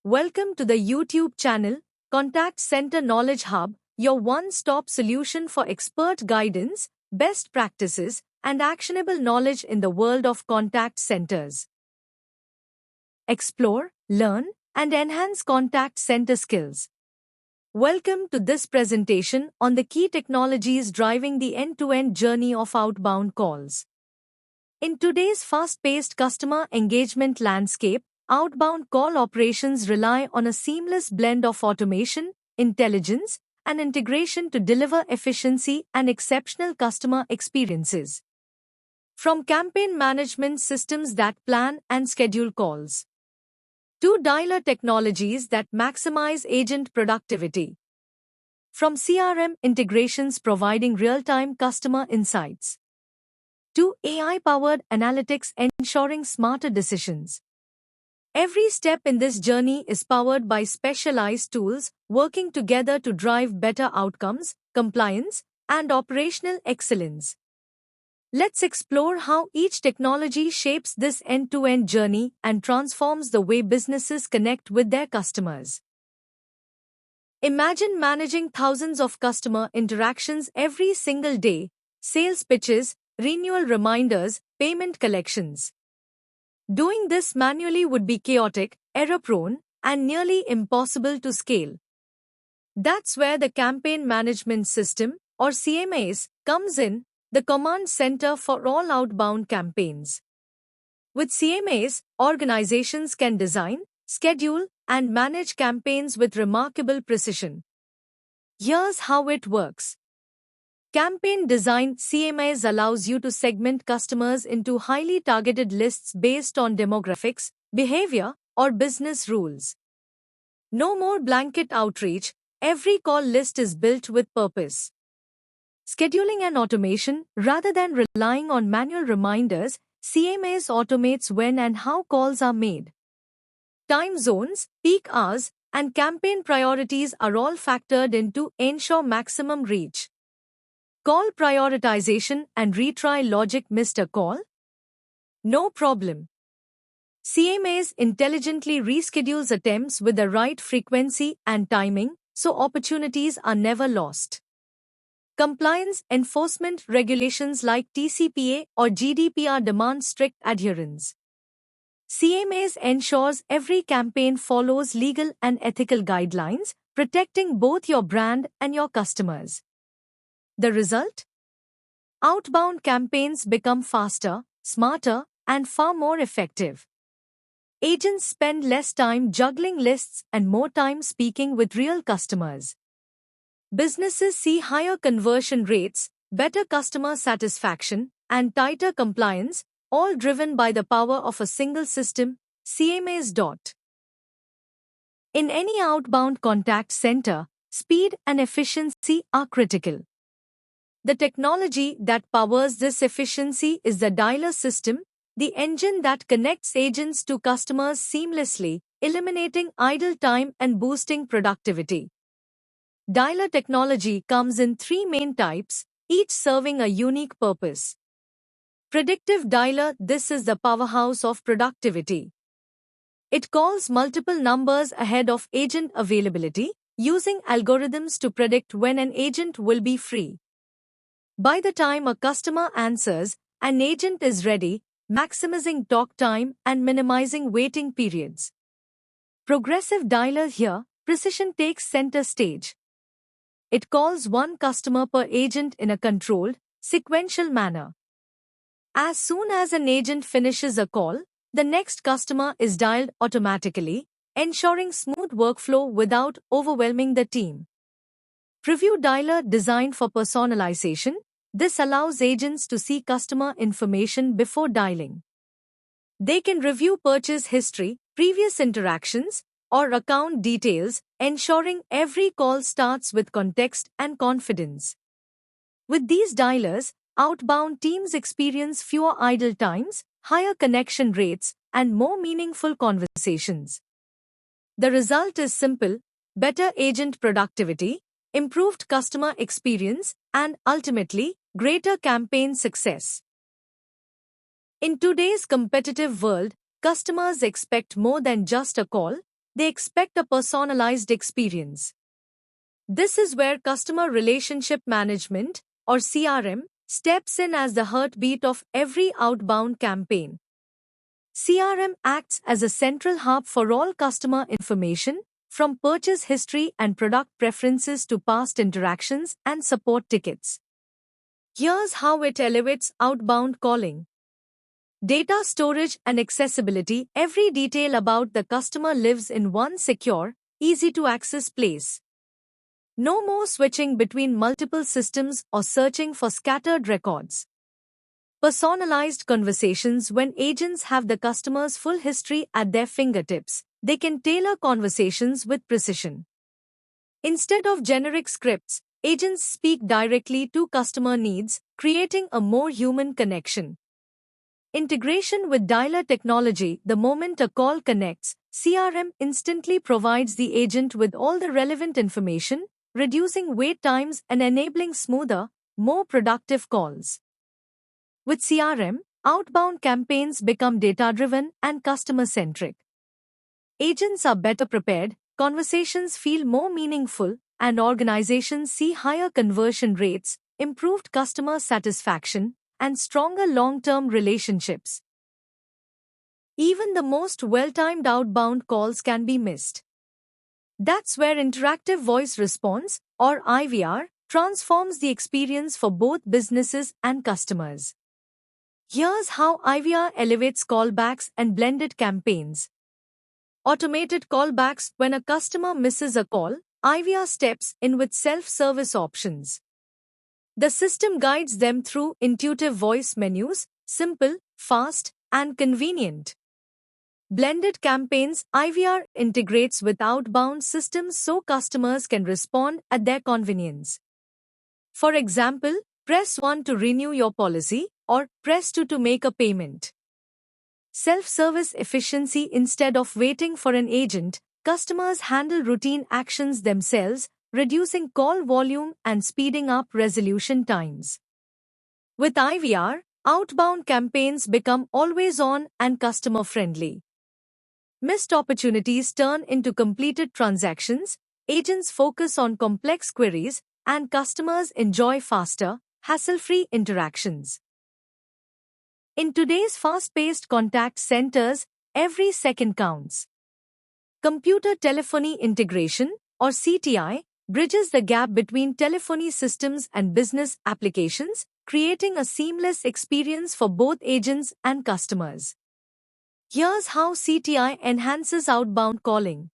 Welcome to the YouTube channel, Contact Center Knowledge Hub, your one-stop solution for expert guidance, best practices, and actionable knowledge in the world of contact centers. Explore, learn, and enhance contact center skills. Welcome to this presentation on the key technologies driving the end-to-end journey of outbound calls. In today's fast-paced customer engagement landscape, outbound call operations rely on a seamless blend of automation, intelligence, and integration to deliver efficiency and exceptional customer experiences. From campaign management systems that plan and schedule calls to dialer technologies that maximize agent productivity. From CRM integrations providing real-time customer insights to AI-powered analytics ensuring smarter decisions. Every step in this journey is powered by specialized tools working together to drive better outcomes, compliance, and operational excellence. Let's explore how each technology shapes this end-to-end journey and transforms the way businesses connect with their customers. Imagine managing thousands of customer interactions every single day: sales pitches, renewal reminders, payment collections. Doing this manually would be chaotic, error-prone, and nearly impossible to scale. That's where the Campaign Management System, or CMS, comes in, the command center for all outbound campaigns. With CMS, organizations can design, schedule, and manage campaigns with remarkable precision. Here's how it works. Campaign Design CMS allows you to segment customers into highly targeted lists based on demographics, behavior, or business rules. No more blanket outreach, every call list is built with purpose. Scheduling and automation, rather than relying on manual reminders, CMS automates when and how calls are made. Time zones, peak hours, and campaign priorities are all factored in to ensure maximum reach. Call prioritization and retry logic: missed a call? No problem. CMS intelligently reschedules attempts with the right frequency and timing, so opportunities are never lost. Compliance enforcement regulations like TCPA or GDPR demand strict adherence. CMS ensures every campaign follows legal and ethical guidelines, protecting both your brand and your customers. The result? Outbound campaigns become faster, smarter, and far more effective. Agents spend less time juggling lists and more time speaking with real customers. Businesses see higher conversion rates, better customer satisfaction, and tighter compliance, all driven by the power of a single system, CMS. In any outbound contact center, speed and efficiency are critical. The technology that powers this efficiency is the dialer system, the engine that connects agents to customers seamlessly, eliminating idle time and boosting productivity. Dialer technology comes in three main types, each serving a unique purpose. Predictive dialer: this is the powerhouse of productivity. It calls multiple numbers ahead of agent availability, using algorithms to predict when an agent will be free. By the time a customer answers, an agent is ready, maximizing talk time and minimizing waiting periods. Progressive dialer: here, precision takes center stage. It calls one customer per agent in a controlled, sequential manner. As soon as an agent finishes a call, the next customer is dialed automatically, ensuring smooth workflow without overwhelming the team. Preview dialer: designed for personalization. This allows agents to see customer information before dialing. They can review purchase history, previous interactions, or account details, ensuring every call starts with context and confidence. With these dialers, outbound teams experience fewer idle times, higher connection rates, and more meaningful conversations. The result is simple: better agent productivity, improved customer experience, and ultimately, greater campaign success. In today's competitive world, customers expect more than just a call. They expect a personalized experience. This is where customer relationship management, or CRM, steps in as the heartbeat of every outbound campaign. CRM acts as a central hub for all customer information, from purchase history and product preferences to past interactions and support tickets. Here's how it elevates outbound calling. Data storage and accessibility. Every detail about the customer lives in one secure, easy to access place. No more switching between multiple systems or searching for scattered records. Personalized conversations. When agents have the customer's full history at their fingertips, they can tailor conversations with precision. Instead of generic scripts, agents speak directly to customer needs, creating a more human connection. Integration with dialer technology. The moment a call connects, CRM instantly provides the agent with all the relevant information, reducing wait times and enabling smoother, more productive calls. With CRM, outbound campaigns become data-driven and customer-centric. Agents are better prepared, conversations feel more meaningful, and organizations see higher conversion rates, improved customer satisfaction, and stronger long-term relationships. Even the most well-timed outbound calls can be missed. That's where interactive voice response, or IVR, transforms the experience for both businesses and customers. Here's how IVR elevates callbacks and blended campaigns. Automated callbacks. When a customer misses a call, IVR steps in with self-service options. The system guides them through intuitive voice menus, simple, fast, and convenient. Blended campaigns. IVR integrates with outbound systems so customers can respond at their convenience. For example, press 1 to renew your policy, or press 2 to make a payment. Self-service efficiency. Instead of waiting for an agent, customers handle routine actions themselves, reducing call volume and speeding up resolution times. With IVR, outbound campaigns become always-on and customer-friendly. Missed opportunities turn into completed transactions, agents focus on complex queries, and customers enjoy faster, hassle-free interactions. In today's fast-paced contact centers, every second counts. Computer telephony integration, or CTI, bridges the gap between telephony systems and business applications, creating a seamless experience for both agents and customers. Here's how CTI enhances outbound calling.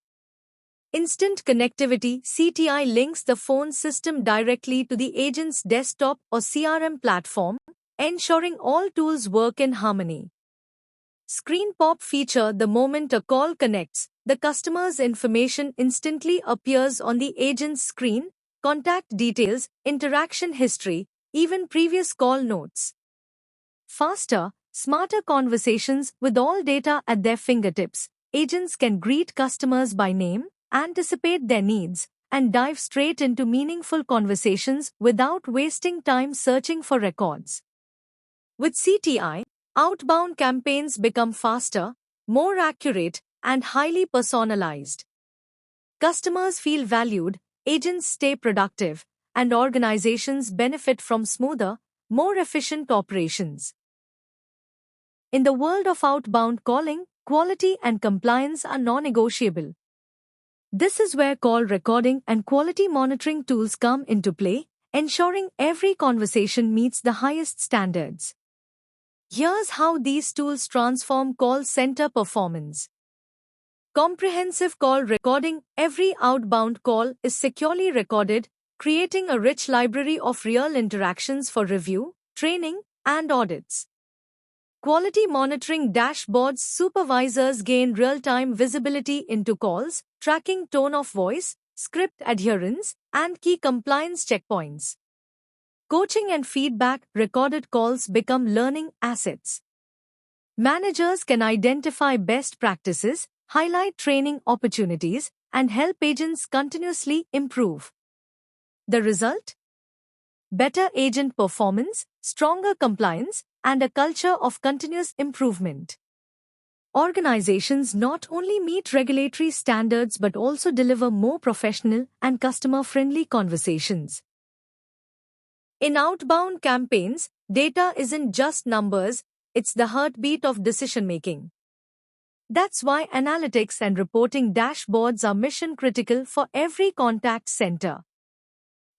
Instant connectivity. CTI links the phone system directly to the agent's desktop or CRM platform, ensuring all tools work in harmony. Screen pop feature. The moment a call connects, the customer's information instantly appears on the agent's screen: contact details, interaction history, even previous call notes. Faster, smarter conversations. With all data at their fingertips, agents can greet customers by name, anticipate their needs, and dive straight into meaningful conversations without wasting time searching for records. With CTI, outbound campaigns become faster, more accurate, and highly personalized. Customers feel valued, agents stay productive, and organizations benefit from smoother, more efficient operations. In the world of outbound calling, quality and compliance are non-negotiable. This is where call recording and quality monitoring tools come into play, ensuring every conversation meets the highest standards. Here's how these tools transform call center performance. Comprehensive call recording. Every outbound call is securely recorded, creating a rich library of real interactions for review, training, and audits. Quality monitoring dashboards. Supervisors gain real-time visibility into calls, tracking tone of voice, script adherence, and key compliance checkpoints. Coaching and feedback. Recorded calls become learning assets. Managers can identify best practices, highlight training opportunities, and help agents continuously improve. The result? Better agent performance, stronger compliance, and a culture of continuous improvement. Organizations not only meet regulatory standards but also deliver more professional and customer-friendly conversations. In outbound campaigns, data isn't just numbers, it's the heartbeat of decision-making. That's why analytics and reporting dashboards are mission-critical for every contact center.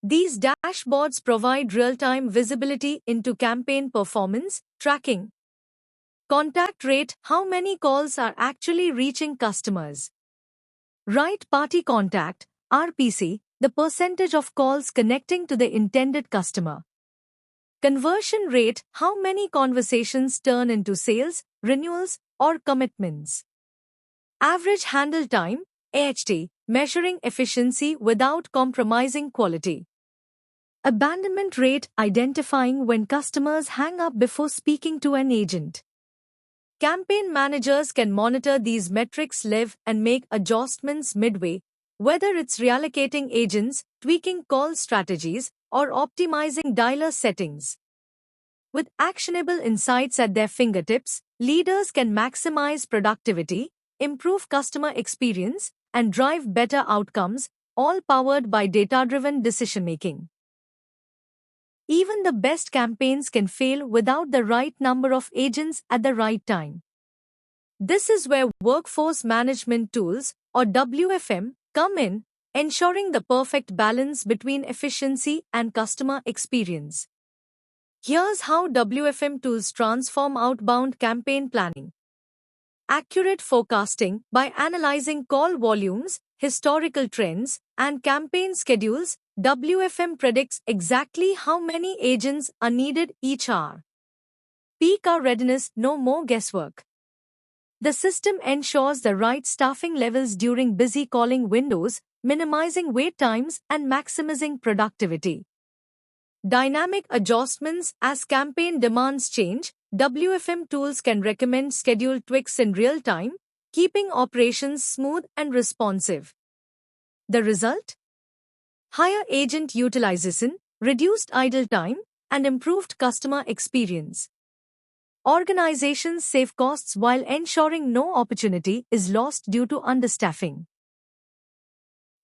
These dashboards provide real-time visibility into campaign performance, tracking contact rate, how many calls are actually reaching customers, right party contact, RPC, the percentage of calls connecting to the intended customer, conversion rate, how many conversations turn into sales, renewals, or commitments, average handle time, AHT, measuring efficiency without compromising quality, abandonment rate, identifying when customers hang up before speaking to an agent. Campaign managers can monitor these metrics live and make adjustments midway, whether it's reallocating agents, tweaking call strategies, or optimizing dialer settings. With actionable insights at their fingertips, leaders can maximize productivity, improve customer experience, and drive better outcomes, all powered by data-driven decision-making. Even the best campaigns can fail without the right number of agents at the right time. This is where workforce management tools, or WFM, come in, ensuring the perfect balance between efficiency and customer experience. Here's how WFM tools transform outbound campaign planning. Accurate forecasting by analyzing call volumes, historical trends, and campaign schedules. WFM predicts exactly how many agents are needed each hour. Peak hour readiness, no more guesswork. The system ensures the right staffing levels during busy calling windows, minimizing wait times and maximizing productivity. Dynamic adjustments as campaign demands change. WFM tools can recommend schedule tweaks in real time, keeping operations smooth and responsive. The result? Higher agent utilization, reduced idle time, and improved customer experience. Organizations save costs while ensuring no opportunity is lost due to understaffing.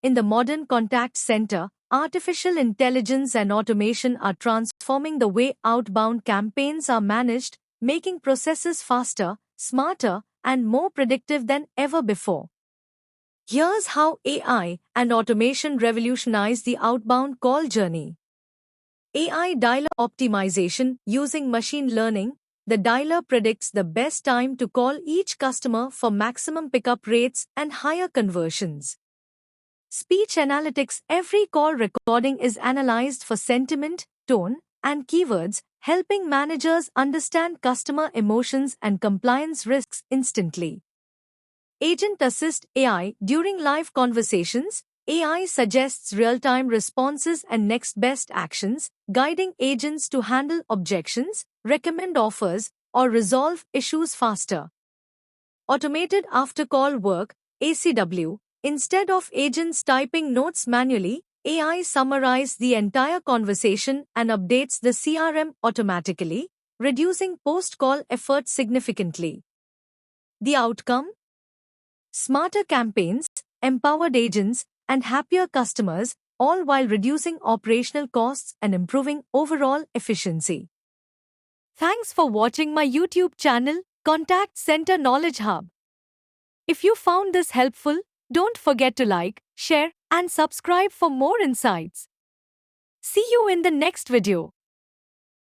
In the modern contact center, artificial intelligence and automation are transforming the way outbound campaigns are managed, making processes faster, smarter, and more predictive than ever before. Here's how AI and automation revolutionize the outbound call journey. AI dialer optimization. Using machine learning, the dialer predicts the best time to call each customer for maximum pickup rates and higher conversions. Speech analytics. Every call recording is analyzed for sentiment, tone, and keywords, helping managers understand customer emotions and compliance risks instantly. Agent Assist AI. During live conversations, AI suggests real-time responses and next best actions, guiding agents to handle objections, recommend offers, or resolve issues faster. Automated after-call work, ACW. Instead of agents typing notes manually, AI summarizes the entire conversation and updates the CRM automatically, reducing post-call effort significantly. The outcome? Smarter campaigns, empowered agents, and happier customers, all while reducing operational costs and improving overall efficiency. Thanks for watching my YouTube channel, Contact Center Knowledge Hub. If you found this helpful, don't forget to like, share, and subscribe for more insights. See you in the next video.